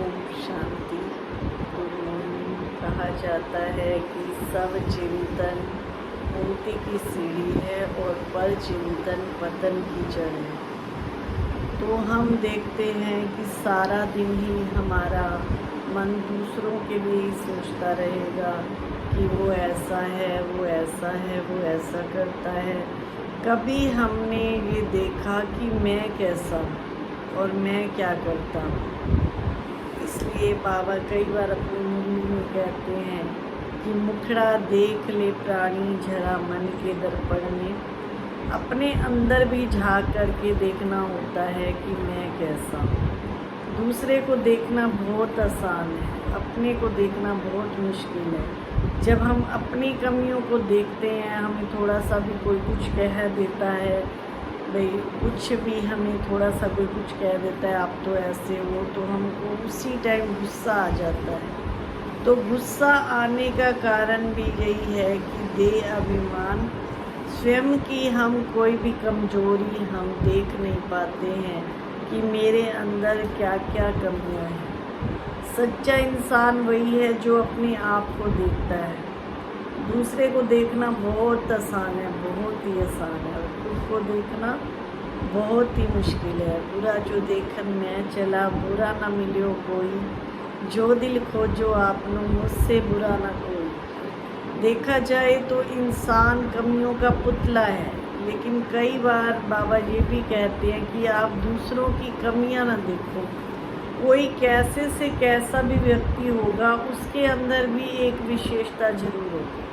Om Shanti. Good morning. कहा जाता है कि सब चिंतन मुक्ति की सीढ़ी है और पर चिंतन पतन की जड़ है। तो हम देखते हैं कि सारा दिन ही हमारा मन दूसरों के लिए ही सोचता रहेगा कि वो ऐसा है, वो ऐसा है, वो ऐसा करता है। कभी हमने ये देखा कि मैं कैसा हूँ और मैं क्या करता हूँ। इसलिए बाबा कई बार अपनी मुरली में कहते हैं कि मुखड़ा देख ले प्राणी जरा मन के दर्पण में। अपने अंदर भी झांक करके देखना होता है कि मैं कैसा हूँ। दूसरे को देखना बहुत आसान है, अपने को देखना बहुत मुश्किल है। जब हम अपनी कमियों को देखते हैं, हमें थोड़ा सा भी कोई कुछ कह देता है, भाई कुछ भी हमें थोड़ा सा कोई कुछ कह देता है, आप तो ऐसे हो, तो हमको उसी टाइम गुस्सा आ जाता है। तो गुस्सा आने का कारण भी यही है कि देह अभिमान, स्वयं की हम कोई भी कमजोरी हम देख नहीं पाते हैं कि मेरे अंदर क्या क्या कमियां हैं। सच्चा इंसान वही है जो अपने आप को देखता है। दूसरे को देखना बहुत आसान है, बहुत ही आसान है, और खुद को देखना बहुत ही मुश्किल है। बुरा जो देखन मैं चला, बुरा ना मिलियो कोई, जो दिल खोजो आपनो मुझसे बुरा ना कोई। देखा जाए तो इंसान कमियों का पुतला है, लेकिन कई बार बाबा ये भी कहते हैं कि आप दूसरों की कमियां ना देखो। कोई कैसे से कैसा भी व्यक्ति होगा, उसके अंदर भी एक विशेषता जरूर होगी।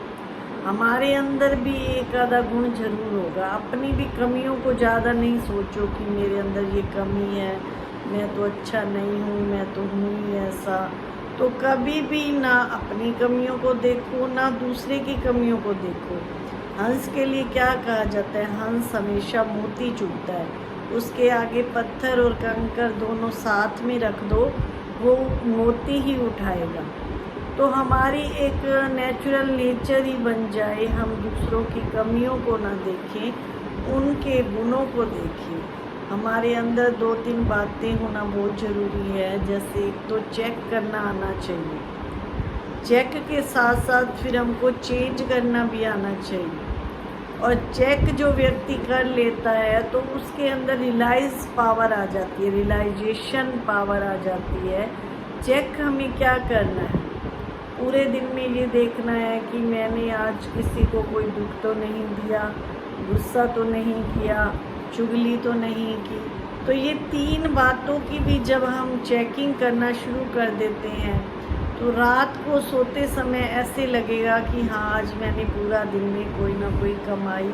हमारे अंदर भी एक आधा गुण जरूर होगा। अपनी भी कमियों को ज़्यादा नहीं सोचो कि मेरे अंदर ये कमी है, मैं तो अच्छा नहीं हूँ, मैं तो हूँ ही ऐसा। तो कभी भी ना अपनी कमियों को देखो, ना दूसरे की कमियों को देखो। हंस के लिए क्या कहा जाता है? हंस हमेशा मोती चुगता है। उसके आगे पत्थर और कंकर दोनों साथ में रख दो, वो मोती ही उठाएगा। तो हमारी एक नेचुरल नेचर ही बन जाए, हम दूसरों की कमियों को ना देखें, उनके गुणों को देखें। हमारे अंदर 2-3 बातें होना बहुत ज़रूरी है। जैसे एक तो चेक करना आना चाहिए, चेक के साथ साथ फिर हमको चेंज करना भी आना चाहिए। और चेक जो व्यक्ति कर लेता है तो उसके अंदर रियलाइज पावर आ जाती है, रियलाइजेशन पावर आ जाती है। चेक हमें क्या करना है? पूरे दिन में ये देखना है कि मैंने आज किसी को कोई दुख तो नहीं दिया, गुस्सा तो नहीं किया, चुगली तो नहीं की। तो ये 3 बातों की भी जब हम चेकिंग करना शुरू कर देते हैं तो रात को सोते समय ऐसे लगेगा कि हाँ, आज मैंने पूरा दिन में कोई ना कोई कमाई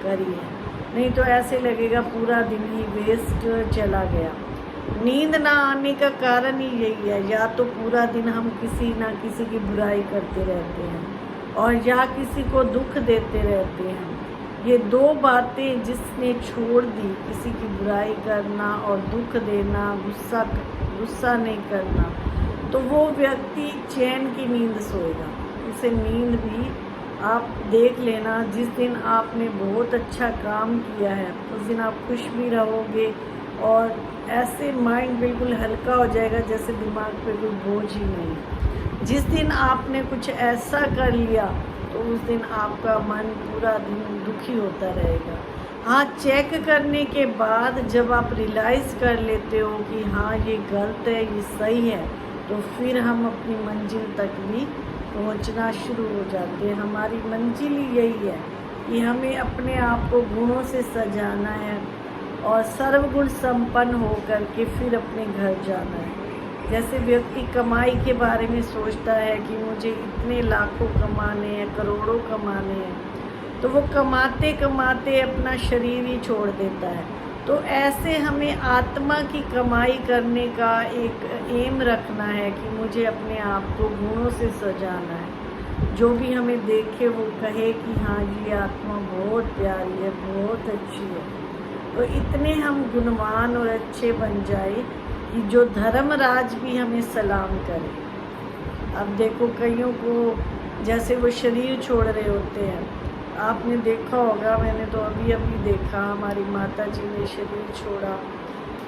करी है। नहीं तो ऐसे लगेगा पूरा दिन ही वेस्ट चला गया। नींद ना आने का कारण ही यही है, या तो पूरा दिन हम किसी ना किसी की बुराई करते रहते हैं और या किसी को दुख देते रहते हैं। ये 2 बातें जिसने छोड़ दी, किसी की बुराई करना और दुख देना, गुस्सा नहीं करना, तो वो व्यक्ति चैन की नींद सोएगा। उसे नींद भी आप देख लेना, जिस दिन आपने बहुत अच्छा काम किया है उस दिन आप खुश भी रहोगे और ऐसे माइंड बिल्कुल हल्का हो जाएगा जैसे दिमाग पे कोई बोझ ही नहीं। जिस दिन आपने कुछ ऐसा कर लिया तो उस दिन आपका मन पूरा दिन दुखी होता रहेगा। हाँ, चेक करने के बाद जब आप रियलाइज़ कर लेते हो कि हाँ ये गलत है, ये सही है, तो फिर हम अपनी मंजिल तक भी पहुंचना शुरू हो जाते हैं। हमारी मंजिल ही यही है कि हमें अपने आप को गुणों से सजाना है और सर्वगुण संपन्न हो कर के फिर अपने घर जाना है। जैसे व्यक्ति कमाई के बारे में सोचता है कि मुझे इतने लाखों कमाने हैं, करोड़ों कमाने हैं, तो वो कमाते कमाते अपना शरीर ही छोड़ देता है। तो ऐसे हमें आत्मा की कमाई करने का एक एम रखना है कि मुझे अपने आप को गुणों से सजाना है। जो भी हमें देखे वो कहे कि हाँ ये आत्मा बहुत प्यारी है, बहुत अच्छी है। तो इतने हम गुणवान और अच्छे बन जाए कि जो धर्मराज भी हमें सलाम करे। अब देखो कईयों को जैसे वो शरीर छोड़ रहे होते हैं, आपने देखा होगा, मैंने तो अभी अभी देखा, हमारी माता जी ने शरीर छोड़ा।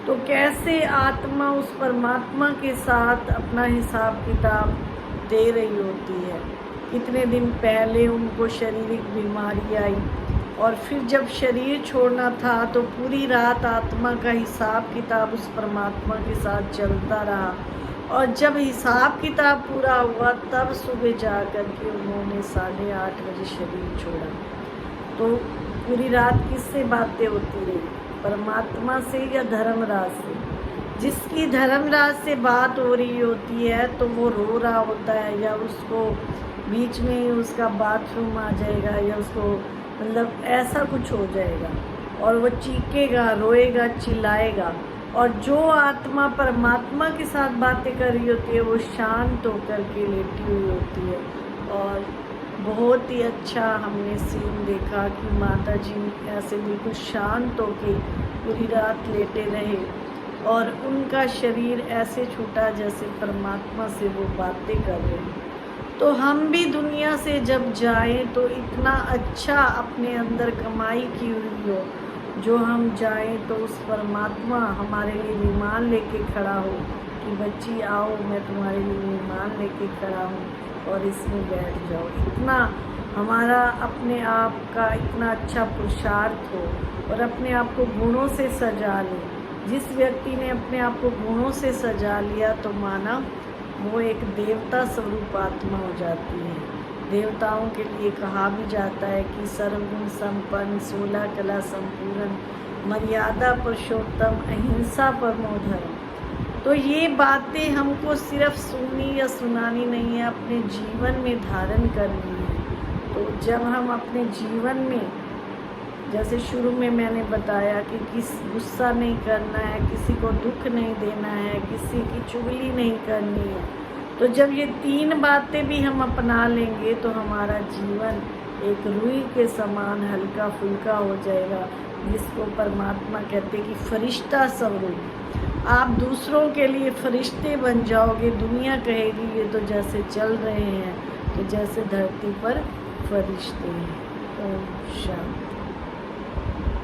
तो कैसे आत्मा उस परमात्मा के साथ अपना हिसाब किताब दे रही होती है। कितने दिन पहले उनको शारीरिक बीमारी आई और फिर जब शरीर छोड़ना था तो पूरी रात आत्मा का हिसाब किताब उस परमात्मा के साथ चलता रहा, और जब हिसाब किताब पूरा हुआ तब सुबह जा कर के उन्होंने 8:30 बजे शरीर छोड़ा। तो पूरी रात किससे बातें होती रही, परमात्मा से या धर्मराज से। जिसकी धर्मराज से बात हो रही होती है तो वो रो रहा होता है, या उसको बीच में ही उसका बाथरूम आ जाएगा, या उसको मतलब ऐसा कुछ हो जाएगा और वो चीखेगा, रोएगा, चिल्लाएगा। और जो आत्मा परमात्मा के साथ बातें कर रही होती है वो शांत होकर के लेटी हुई होती है। और बहुत ही अच्छा हमने सीन देखा कि माता जी ऐसे बिल्कुल शांत होके पूरी रात लेटे रहे और उनका शरीर ऐसे छूटा जैसे परमात्मा से वो बातें कर रहे हैं। तो हम भी दुनिया से जब जाएं तो इतना अच्छा अपने अंदर कमाई की हुई हो, जो हम जाएं तो उस परमात्मा हमारे लिए विमान लेके खड़ा हो कि बच्ची आओ, मैं तुम्हारे लिए विमान लेके खड़ा हूँ और इसमें बैठ जाओ। इतना हमारा अपने आप का इतना अच्छा पुरुषार्थ हो और अपने आप को गुणों से सजा ले। जिस व्यक्ति ने अपने आप को गुणों से सजा लिया तो माना वो एक देवता स्वरूप आत्मा हो जाती है। देवताओं के लिए कहा भी जाता है कि सर्वगुण संपन्न, 16 कला संपूर्ण, मर्यादा पुरुषोत्तम, अहिंसा परमो धर्म। तो ये बातें हमको सिर्फ सुननी या सुनानी नहीं है, अपने जीवन में धारण करनी है। तो जब हम अपने जीवन में, जैसे शुरू में मैंने बताया कि गुस्सा नहीं करना है, किसी को दुख नहीं देना है, किसी की चुगली नहीं करनी है, तो जब ये 3 बातें भी हम अपना लेंगे तो हमारा जीवन एक रुई के समान हल्का फुल्का हो जाएगा, जिसको परमात्मा कहते कि फरिश्ता स्वरूप। आप दूसरों के लिए फरिश्ते बन जाओगे। दुनिया कहेगी ये तो जैसे चल रहे हैं तो जैसे धरती पर फरिश्ते हैं। ओम शांति।